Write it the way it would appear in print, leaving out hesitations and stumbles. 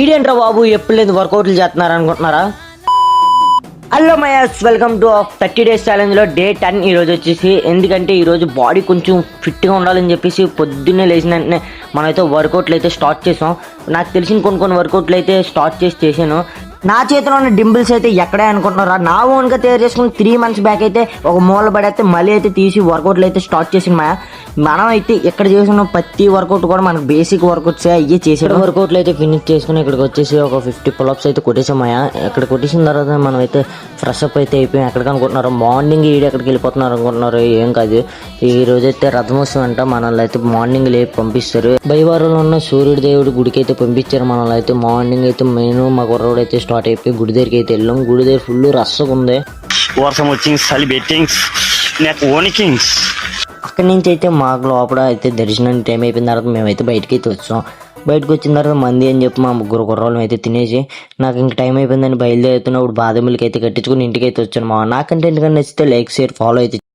ఈడేంట్రా బాబు ఎప్పుడు లేదు వర్కౌట్లు చేస్తున్నారు అనుకుంటున్నారా? Hello Mayas, welcome to 30 days ఛాలెంజ్లో డే 10 ఈరోజు వచ్చేసి. ఎందుకంటే ఈరోజు బాడీ కొంచెం ఫిట్గా ఉండాలని చెప్పేసి పొద్దున్నే లేచిన వెంటనే మనమైతే వర్కౌట్లు అయితే స్టార్ట్ చేసాం. నాకు తెలిసిన కొన్ని వర్కౌట్లు అయితే స్టార్ట్ చేశాను. నా చేతిలో ఉన్న డింబుల్స్ అయితే ఎక్కడే అనుకుంటున్నారా, నా ఓన్గా తయారు చేసుకుని 3 months బ్యాక్ అయితే ఒక మూల పడైతే మళ్ళీ అయితే తీసి వర్కౌట్లు అయితే స్టార్ట్ చేసిన మాయా. మనం అయితే ఇక్కడ చేసిన ప్రతి వర్కౌట్ కూడా మనకు బేసిక్ వర్కౌట్స్ అయ్యి చేసాడు. వర్కౌట్లు అయితే ఫినిష్ చేసుకుని ఇక్కడికి వచ్చేసి ఒక 50 pull-ups అయితే కొట్టేసాం మాయా. ఇక్కడ కొట్టేసిన తర్వాత మనం అయితే ఫ్రెష్ అప్ అయితే అయిపోయాం. ఎక్కడికి అనుకుంటున్నారు, మార్నింగ్ ఈడు ఎక్కడికి వెళ్ళిపోతున్నారు అనుకుంటున్నారు. ఏం కాదు, ఈ రోజైతే రథమోత్సవం అంట. మనల్ని అయితే మార్నింగ్ లేపి పంపిస్తారు. బైవారంలో ఉన్న సూర్యుడి దేవుడి గుడికి అయితే పంపించారు. మనల్ని అయితే మార్నింగ్ అయితే మెయిన్ మా కుర్రోడు అయితే స్టార్ట్ అయిపోయి గుడి దగ్గరికి అయితే వెళ్ళాం. గుడి దగ్గర ఫుల్ రస్సగా ఉంది, వర్షం వచ్చి చలి బెట్టింగ్స్ నాకు ఓనికింగ్స్. అక్కడి నుంచి అయితే మాకు లోపల అయితే దర్శనానికి టైం అయిపోయిన తర్వాత మేమైతే బయటకి అయితే వచ్చాం. బయటకు వచ్చిన తర్వాత మంది అని చెప్పి మా ముగ్గురు కుర్రోళ్ళం అయితే తినేసి నాకు ఇంక టైం అయిపోయిందని బయలుదేరుతున్నప్పుడు బాదం మిల్క్ అయితే కట్టించుకుని ఇంటికి అయితే వచ్చాను. నాకంటే ఎందుకంటే నచ్చితే లైక్ షేర్ ఫాలో అయితే